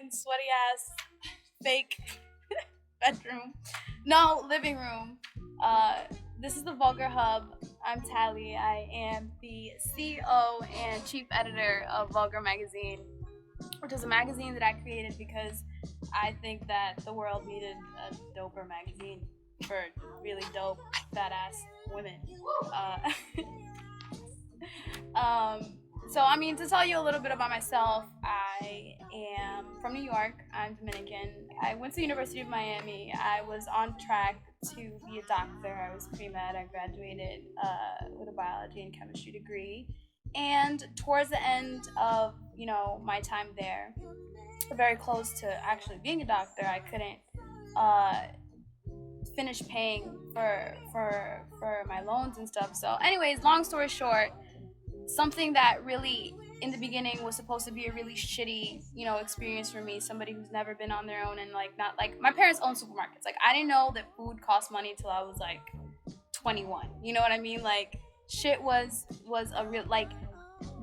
fucking sweaty ass fake bedroom. No, living room. Uh, this is the Vulgar Hub. I'm Tali. I am the CEO and chief editor of Vulgar Magazine, which is a magazine that I created because I think that the world needed a doper magazine for really dope, fat ass women. Uh, so, I mean, to tell you a little bit about myself, I am from New York. I'm Dominican. I went to the University of Miami. I was on track to be a doctor. I was pre-med. I graduated with a biology and chemistry degree. And towards the end of, my time there, very close to actually being a doctor, I couldn't uh, finish paying for my loans and stuff. So, anyways, long story short, something that really in the beginning was supposed to be a really shitty, experience for me, somebody who's never been on their own, and like not like my parents own supermarkets. Like I didn't know that food cost money until I was like 21. You know what I mean? Like shit was a real like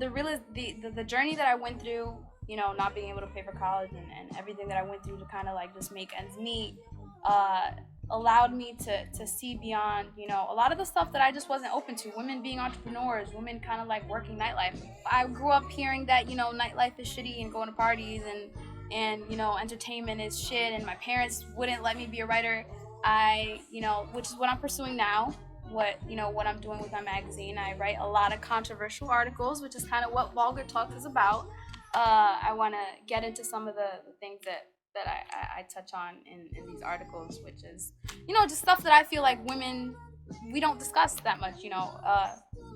the journey that I went through, not being able to pay for college and everything that I went through to kind of like just make ends meet, uh, allowed me to see beyond, a lot of the stuff that I just wasn't open to. Women being entrepreneurs, women kind of like working nightlife. I grew up hearing that, nightlife is shitty and going to parties and entertainment is shit, and my parents wouldn't let me be a writer. Which is what I'm pursuing now, what I'm doing with my magazine. I write a lot of controversial articles, which is kind of what Vulgar Talks is about. I want to get into some of the things that I touch on in these articles, which is, just stuff that I feel like women, we don't discuss that much,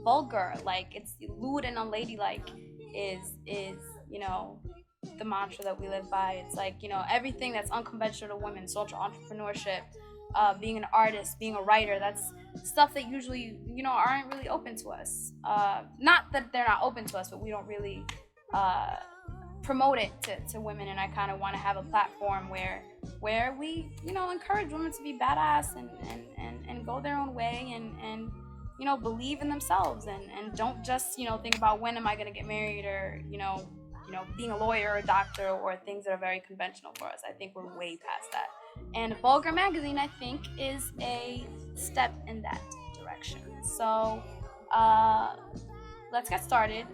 vulgar, like it's lewd and unladylike is, the mantra that we live by. It's like, everything that's unconventional to women, social entrepreneurship, being an artist, being a writer, that's stuff that usually, aren't really open to us. Not that they're not open to us, but we don't really uh, promote it to women. And I kind of want to have a platform where we, encourage women to be badass and go their own way and believe in themselves and don't just, think about when am I going to get married or, being a lawyer or a doctor or things that are very conventional for us. I think we're way past that. And Vulgar Magazine, I think, is a step in that direction. So let's get started.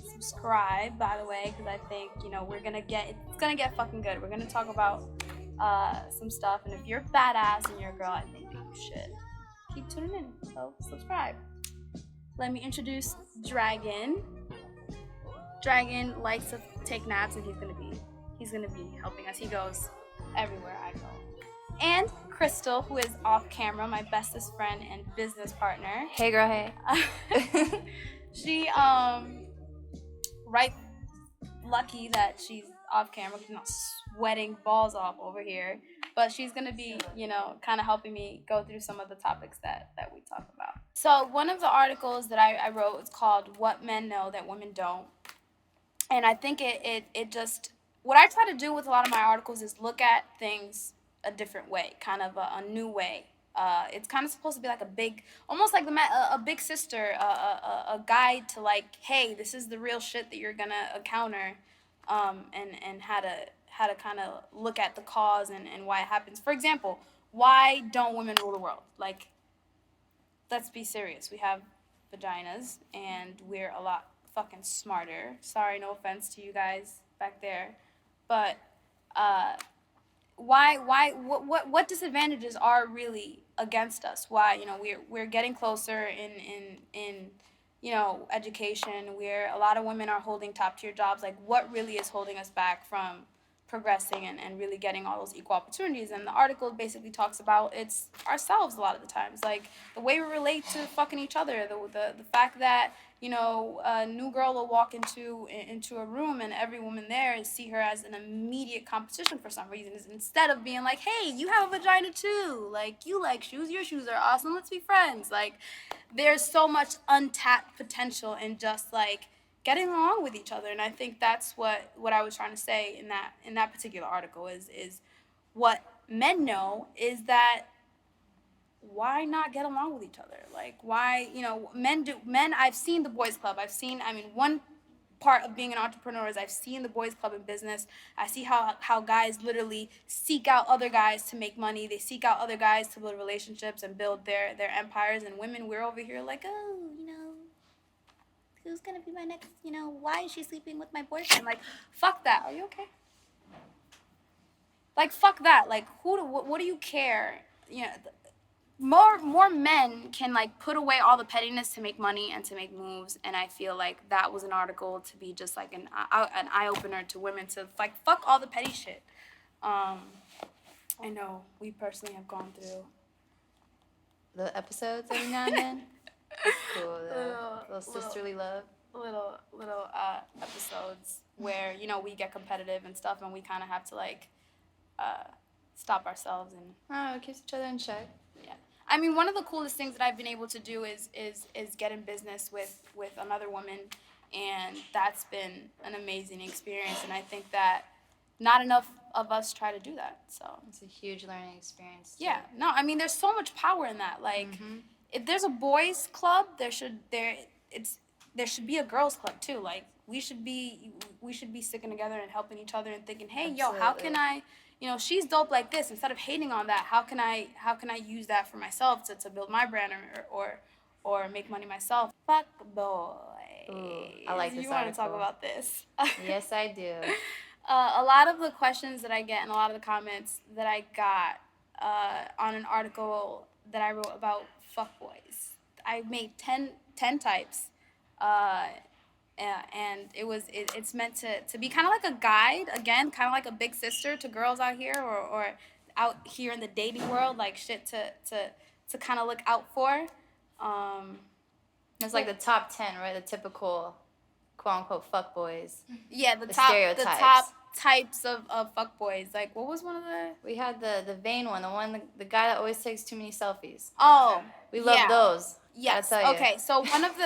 Subscribe, by the way, because I think, it's gonna get fucking good. We're gonna talk about some stuff, and if you're badass and you're a girl, I think that you should keep tuning in. So subscribe. Let me introduce Dragon. Dragon likes to take naps, and he's gonna be helping us. He goes everywhere I go. And Crystal, who is off camera, my bestest friend and business partner. Hey girl, hey. She right lucky that she's off camera, she's not sweating balls off over here, but she's gonna be, kind of helping me go through some of the topics that we talk about. So one of the articles that I wrote is called What Men Know That Women Don't. And I think it just, what I try to do with a lot of my articles is look at things a different way, kind of a new way. It's kind of supposed to be like almost like a big sister, a guide to like, hey, this is the real shit that you're gonna encounter, and how to kind of look at the cause and why it happens. For example, why don't women rule the world? Like, let's be serious. We have vaginas, and we're a lot fucking smarter. Sorry, no offense to you guys back there, but what disadvantages are really against us? Why, we're getting closer in education, where a lot of women are holding top tier jobs. Like, what really is holding us back from progressing and really getting all those equal opportunities? And the article basically talks about it's ourselves a lot of the times, like the way we relate to fucking each other, the fact that, a new girl will walk into a room and every woman there and see her as an immediate competition for some reason, instead of being like, hey, you have a vagina too, like, you like shoes, your shoes are awesome, let's be friends. Like, there's so much untapped potential in just like getting along with each other. And I think that's what I was trying to say in that particular article is what men know is that why not get along with each other? Like, why, men, I've seen the boys club. One part of being an entrepreneur is I've seen the boys club in business. I see how guys literally seek out other guys to make money. They seek out other guys to build relationships and build their empires. And women, we're over here like, oh, who's gonna be my next, why is she sleeping with my boyfriend? Like, fuck that. Are you okay? Like, fuck that. Like, what do you care? More men can like put away all the pettiness to make money and to make moves, and I feel like that was an article to be just like an eye opener to women to like fuck all the petty shit. I know we personally have gone through the episodes every now and then. It's cool, little sisterly love. Little episodes where we get competitive and stuff, and we kind of have to like stop ourselves and keep each other in check. Yeah. I mean, one of the coolest things that I've been able to do is get in business with another woman, and that's been an amazing experience. And I think that not enough of us try to do that. So it's a huge learning experience too. Yeah. No, I mean, there's so much power in that. Like, if there's a boys' club, there should be a girls' club too. Like, we should be sticking together and helping each other and thinking, hey, Absolutely. Yo, how can I? She's dope like this. Instead of hating on that, how can I use that for myself to build my brand or make money myself? Fuck boy. Ooh, I like this You article. Want to talk about this? Yes, I do. A lot of the questions that I get and a lot of the comments that I got on an article that I wrote about fuckboys. I made 10 types. And it's meant to be kind of like a guide, again, kind of like a big sister to girls out here or out here in the dating world, like shit to kind of look out for. It's like the top 10, right? The typical quote-unquote fuckboys. Yeah, the stereotypes. The top types of fuckboys. Like, what was one of the... We had the vain one, the guy that always takes too many selfies. Oh, we love those. Yes. Okay. So one of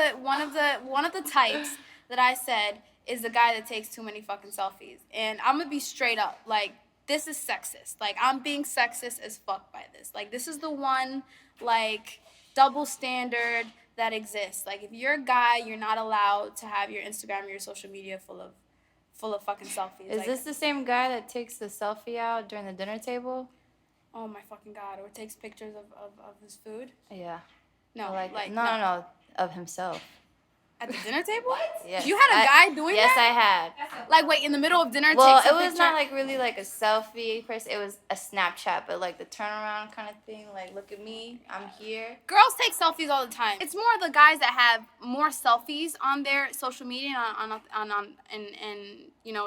the types that I said is the guy that takes too many fucking selfies, and I'm gonna be straight up. Like, this is sexist. Like, I'm being sexist as fuck by this. Like, this is the one like double standard that exists. Like, if you're a guy, you're not allowed to have your Instagram or your social media full of fucking selfies. Is this the same guy that takes the selfie out during the dinner table? Oh my fucking God! Or takes pictures of his food? Yeah. No, no, of himself. At the dinner table? What? Yes. You had a guy doing that? Yes, I had. Like, wait, in the middle of dinner? Well, it was not like really like a selfie person. It was a Snapchat, but like the turnaround kind of thing. Like, look at me, I'm here. Girls take selfies all the time. It's more the guys that have more selfies on their social media and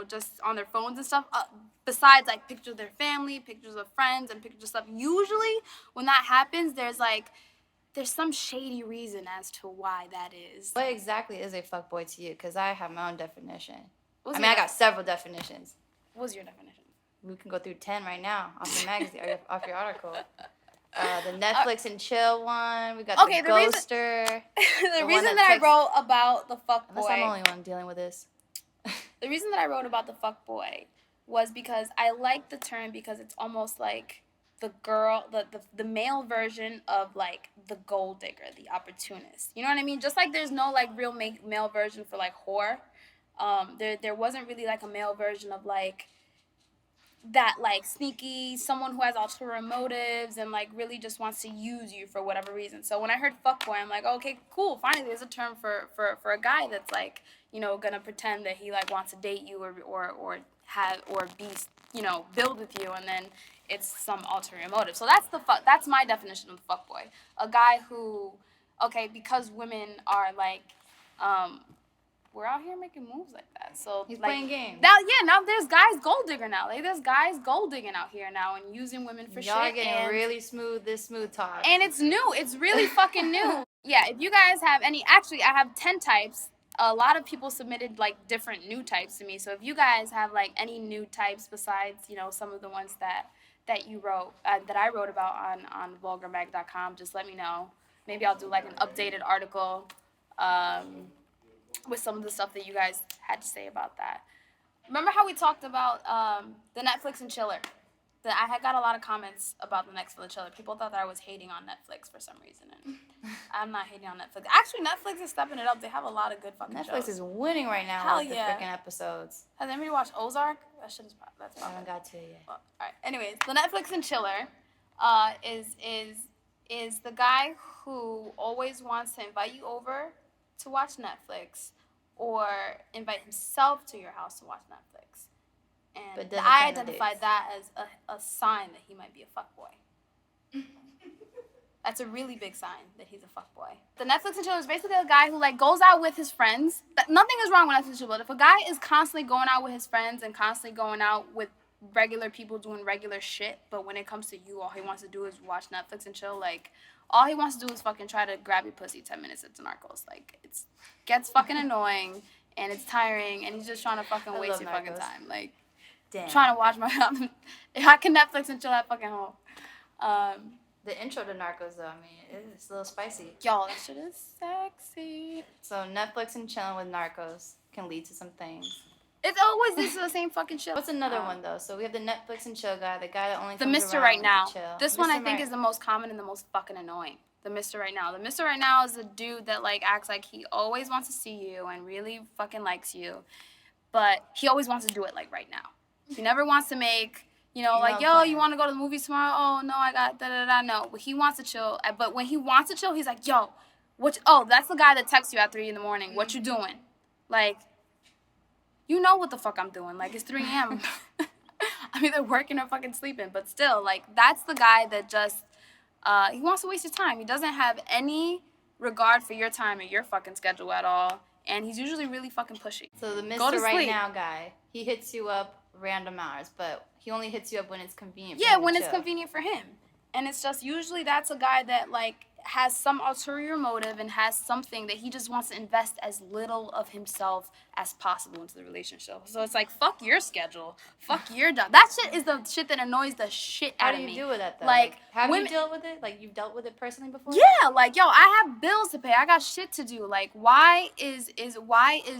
just on their phones and stuff. Besides like pictures of their family, pictures of friends, and pictures of stuff. Usually, when that happens, there's some shady reason as to why that is. What exactly is a fuckboy to you? Because I have my own definition. I got several definitions. What's your definition? We can go through 10 right now off the magazine, or off your article. The Netflix and chill one. We got the ghoster. The reason that I wrote about the fuckboy. Unless I'm the only one dealing with this. The reason that I wrote about the fuckboy was because I like the term because it's almost like the girl, the male version of like the gold digger, the opportunist. You know what I mean? Just like there's no like real male version for like whore. There wasn't really like a male version of like that like sneaky someone who has ulterior motives and like really just wants to use you for whatever reason. So when I heard fuckboy, I'm like, okay, cool. Finally, there's a term for a guy that's like, gonna pretend that he like wants to date you or be build with you, and then it's some ulterior motive. So that's my definition of the fuckboy. A guy who, okay, because women are like, we're out here making moves like that. So he's like, playing games. Now there's guys gold digger now. Like there's guys gold digging out here now and using women for shit. Y'all getting really smooth talk. And it's new. It's really fucking new. Yeah, if you guys have any, actually I have 10 types. A lot of people submitted like different new types to me. So if you guys have like any new types besides, some of the ones that you wrote, that I wrote about on vulgarmag.com, just let me know. Maybe I'll do like an updated article with some of the stuff that you guys had to say about that. Remember how we talked about the Netflix and chiller? I had got a lot of comments about the Netflix and Chiller. People thought that I was hating on Netflix for some reason, and I'm not hating on Netflix. Actually, Netflix is stepping it up. They have a lot of good fucking shows. Netflix is winning right now with the freaking episodes. Has anybody watched Ozark? That shit is that's I haven't got to it yet. Well, all right. Anyways, the Netflix and Chiller is the guy who always wants to invite you over to watch Netflix or invite himself to your house to watch Netflix. And I identified that as a sign that he might be a fuckboy. That's a really big sign that he's a fuckboy. The Netflix and Chill is basically a guy who like goes out with his friends. Nothing is wrong with Netflix and Chill, but if a guy is constantly going out with his friends and constantly going out with regular people doing regular shit, but when it comes to you, all he wants to do is watch Netflix and chill, like, all he wants to do is fucking try to grab your pussy 10 minutes into Narcos. Like, it gets fucking annoying, and it's tiring, and he's just trying to fucking waste your fucking time. Like, damn. Trying to watch my... I can Netflix and chill at fucking home. The intro to Narcos, though, I mean, it's a little spicy. Y'all, that shit is sexy. So Netflix and chilling with Narcos can lead to some things. It's always this is the same fucking shit. What's another one, though? So we have the Netflix and chill guy, the guy that only the comes Mr. Right Now. To chill. This one I think is the most common and the most fucking annoying. The Mr. Right Now. The Mr. Right Now is a dude that, like, acts like he always wants to see you and really fucking likes you, but he always wants to do it, like, right now. He never wants to make... You know, like, yo, you want to go to the movies tomorrow? Oh, no, I got da-da-da. No, but he wants to chill. But when he wants to chill, he's like, yo, that's the guy that texts you at 3 in the morning. What you doing? Like, you know what the fuck I'm doing. Like, it's 3 a.m. I'm either working or fucking sleeping. But still, like, that's the guy that just, he wants to waste your time. He doesn't have any regard for your time or your fucking schedule at all. And he's usually really fucking pushy. So the Mr. Right Now guy, he hits you up random hours, but he only hits you up when it's convenient for him. Yeah, when it's convenient for him. And it's just usually that's a guy that like has some ulterior motive and has something that he just wants to invest as little of himself as possible into the relationship. So it's like, fuck your schedule. Fuck your job. That shit is the shit that annoys the shit out of me. How do you deal with that, though? Like have you dealt with it? Like, you've dealt with it personally before? Yeah, like, yo, I have bills to pay. I got shit to do. Like, why is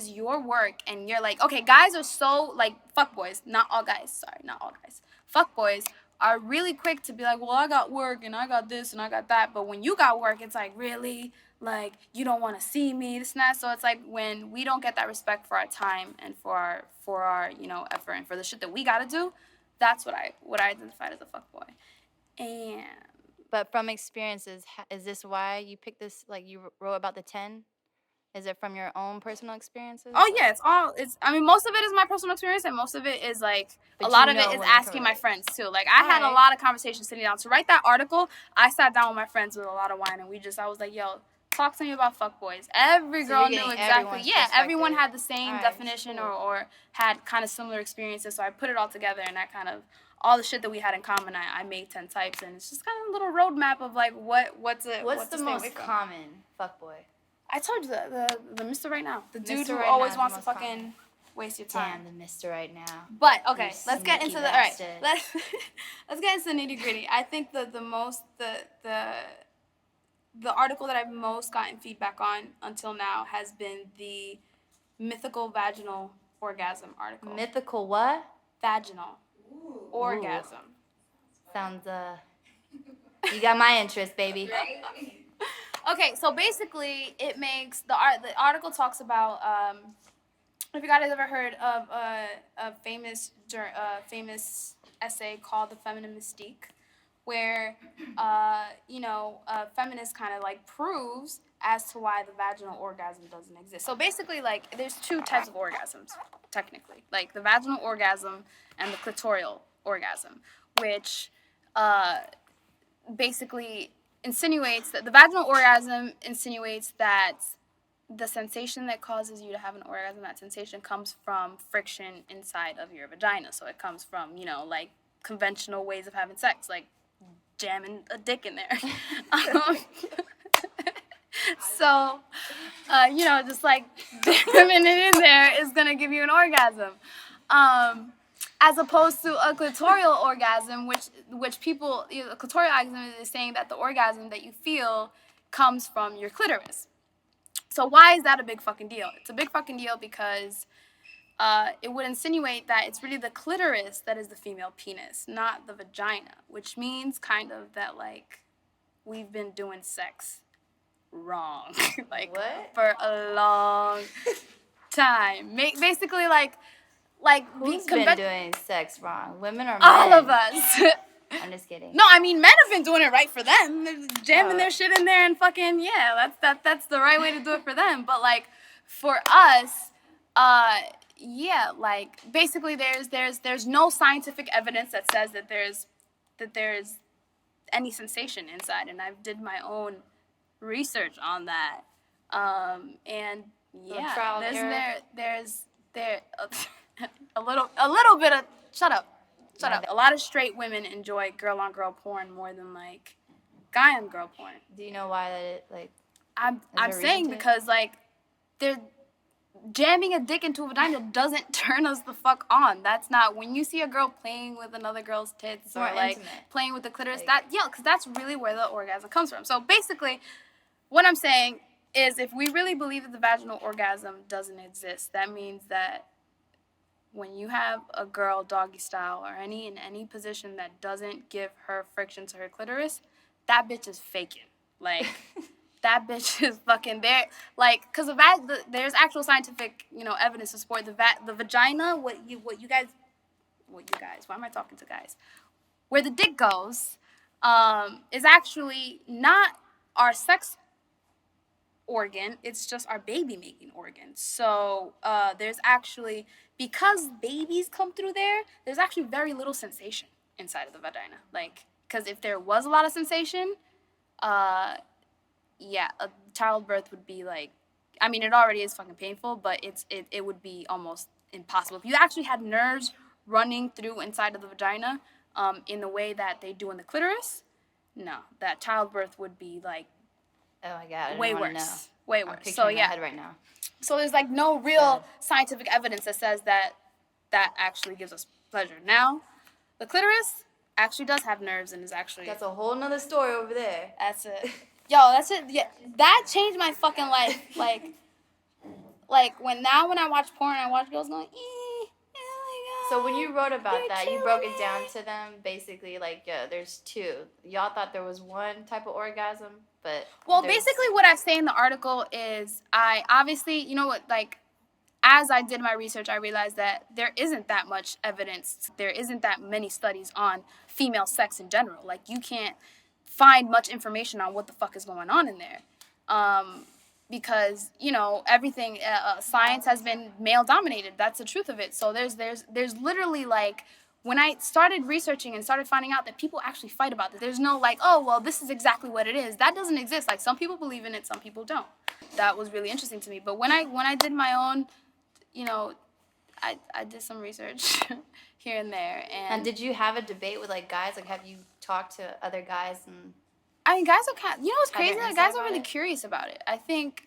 your work and you're like, okay, guys are so, like, fuckboys. Not all guys. Sorry, not all guys. Fuckboys are really quick to be like, well, I got work and I got this and I got that. But when you got work, it's like, really? Like, you don't want to see me, this and that. So it's like when we don't get that respect for our time and for our you know, effort and for the shit that we got to do, that's what I identified as a fuckboy. And... But from experiences, is this why you picked this, like, you wrote about the 10? Is it from your own personal experiences? Oh, yeah, I mean, most of it is my personal experience, and most of it is, like, a lot of it is asking my friends, too. Like, I had a lot of conversations sitting down. To write that article, I sat down with my friends with a lot of wine, and I was like, yo, talk to me about fuckboys. Every girl knew exactly. Yeah, everyone had the same definition or had kind of similar experiences, so I put it all together, and I kind of, all the shit that we had in common, I made 10 types, and it's just kind of a little roadmap of, like, what's the most common fuckboy? I told you the Mr. Right Now. The dude who always wants to fucking waste your time. Damn, the Mr. Right Now. But okay, let's get into the let's get into the nitty gritty. I think the article that I've most gotten feedback on until now has been the mythical vaginal orgasm article. Mythical what? Vaginal orgasm. Sounds you got my interest, baby. Okay, so basically, it makes the article talks about if you guys have ever heard of a famous essay called "The Feminine Mystique," where feminist kind of like proves as to why the vaginal orgasm doesn't exist. So basically, like, there's 2 types of orgasms technically, like the vaginal orgasm and the clitoral orgasm, which basically insinuates that the vaginal orgasm insinuates that the sensation that causes you to have an orgasm, that sensation comes from friction inside of your vagina. So it comes from, like conventional ways of having sex, like jamming a dick in there. So, just like jamming it in there is going to give you an orgasm. As opposed to a clitoral orgasm, which people, a clitoral orgasm is saying that the orgasm that you feel comes from your clitoris. So why is that a big fucking deal? It's a big fucking deal because it would insinuate that it's really the clitoris that is the female penis, not the vagina, which means kind of that, like, we've been doing sex wrong, like, what? for a long time. Basically, like who's been doing sex wrong? Women or men? All of us. I'm just kidding. No, I mean, men have been doing it right for them. They're jamming their shit in there and fucking, yeah, that's the right way to do it for them. But, like, for us, yeah, like, basically there's no scientific evidence that says that there's any sensation inside, and I did my own research on that. And yeah, there's a little bit of shut up. A lot of straight women enjoy girl on girl porn more than, like, guy on girl porn. Do you know why that? Like, I'm saying because, like, they're jamming a dick into a vagina doesn't turn us the fuck on. That's not when you see a girl playing with another girl's tits or like playing with the clitoris. Because that's really where the orgasm comes from. So basically, what I'm saying is, if we really believe that the vaginal orgasm doesn't exist, that means that when you have a girl doggy style or in any position that doesn't give her friction to her clitoris, that bitch is faking. Like, that bitch is fucking there. Like, because there's actual scientific, evidence to support the vagina. What you guys? Why am I talking to guys? Where the dick goes, is actually not our sex organ, it's just our baby making organ. So there's actually, because babies come through there's actually very little sensation inside of the vagina. Like, because if there was a lot of sensation, yeah, a childbirth would be like, I mean, it already is fucking painful, but it would be almost impossible. If you actually had nerves running through inside of the vagina, in the way that they do in the clitoris, no, that childbirth would be like, oh my god, way worse. Way worse. I'm picturing my head right now. So there's, like, no real scientific evidence that says that actually gives us pleasure. Now, the clitoris actually does have nerves and is actually... That's a whole nother story over there. That's it. Yo, that's it. Yeah, that changed my fucking life. Like when I watch porn, I watch girls going, oh my god. So when you wrote about that, you broke it down to them, basically, like, there's two. Y'all thought there was one type of orgasm, but... Well, basically what I say in the article is, I obviously, like, as I did my research, I realized that there isn't that much evidence. There isn't that many studies on female sex in general. Like, you can't find much information on what the fuck is going on in there. Because, everything, science has been male dominated. That's the truth of it. So there's literally, like, when I started researching and started finding out that people actually fight about this, there's no, like, oh, well, this is exactly what it is. That doesn't exist. Like, some people believe in it, some people don't. That was really interesting to me. But when I did my own, I did some research here and there. And did you have a debate with, like, guys? Like, have you talked to other guys and... I mean, guys are kind of, what's crazy? Guys are really curious about it. I think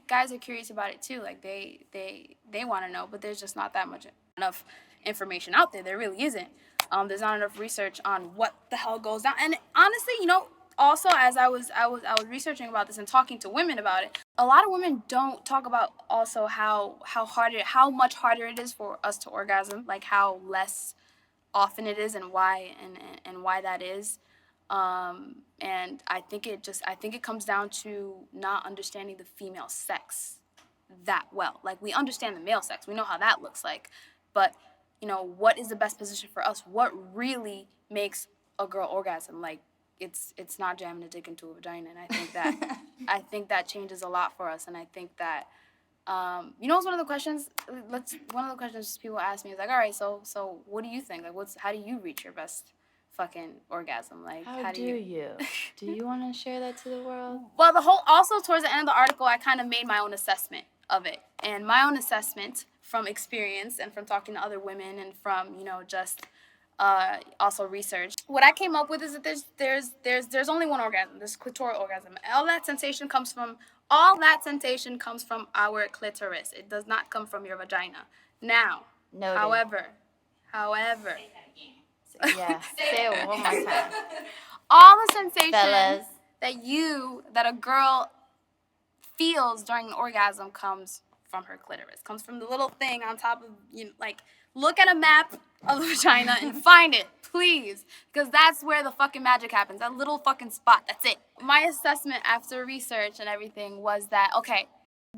guys are curious about it too. Like, they want to know, but there's just not that much enough information out there. There really isn't. There's not enough research on what the hell goes down. And honestly, also as I was researching about this and talking to women about it, a lot of women don't talk about also how much harder it is for us to orgasm, like how less often it is and why that is. And I think it comes down to not understanding the female sex that well. Like, we understand the male sex, we know how that looks like, but what is the best position for us? What really makes a girl orgasm? Like, it's not jamming a dick into a vagina, and I think that changes a lot for us. And I think that what's one of the questions people ask me is like, all right, so what do you think? Like, how do you reach your best fucking orgasm? Like, how do you? Do you want to share that to the world? Well, also towards the end of the article, I kind of made my own assessment of it, and my own assessment from experience and from talking to other women and from just also research. What I came up with is that there's only one orgasm. There's clitoral orgasm. All that sensation comes from our clitoris. It does not come from your vagina. Now, noted. However. Yeah, say it one more time. All the sensation Fellas. that a girl feels during an orgasm comes from her clitoris. Comes from the little thing on top of, like, look at a map of the vagina and find it, please. Because that's where the fucking magic happens. That little fucking spot. That's it. My assessment after research and everything was that, okay,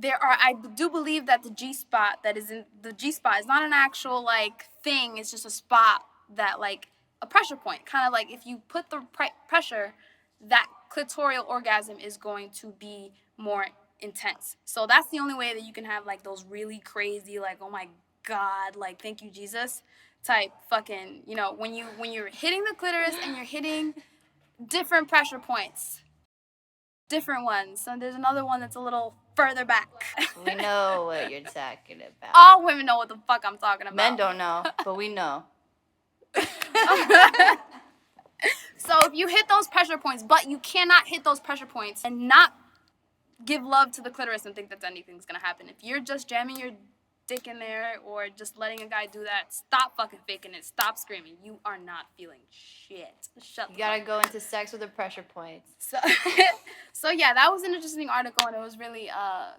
I do believe that the G-spot is not an actual, like, thing. It's just a spot that, like, a pressure point. Kind of like if you put the pressure, that clitoral orgasm is going to be more intense. So that's the only way that you can have, like, those really crazy, like, oh my God, like, thank you, Jesus type fucking, when you're hitting the clitoris and you're hitting different pressure points. Different ones. So there's another one that's a little further back. We know what you're talking about. All women know what the fuck I'm talking about. Men don't know, but we know. So if you hit those pressure points, but you cannot hit those pressure points and not give love to the clitoris and think that anything's gonna happen. If you're just jamming your dick in there or just letting a guy do that, stop fucking faking it. Stop screaming. You are not feeling shit. Shut. You gotta go into sex with the pressure points. So yeah, that was an interesting article, and it was really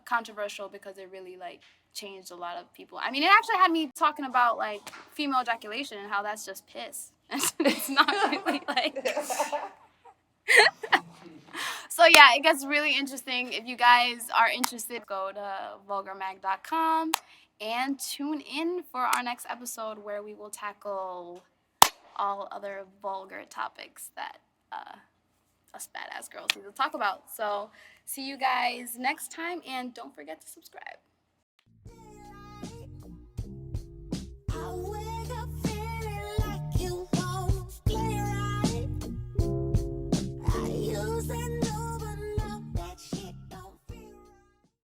controversial because it really, like, changed a lot of people. I mean, it actually had me talking about, like, female ejaculation and how that's just piss. It's not really, like. So yeah, it gets really interesting. If you guys are interested, go to vulgarmag.com and tune in for our next episode where we will tackle all other vulgar topics that us badass girls need to talk about. So see you guys next time, and don't forget to subscribe.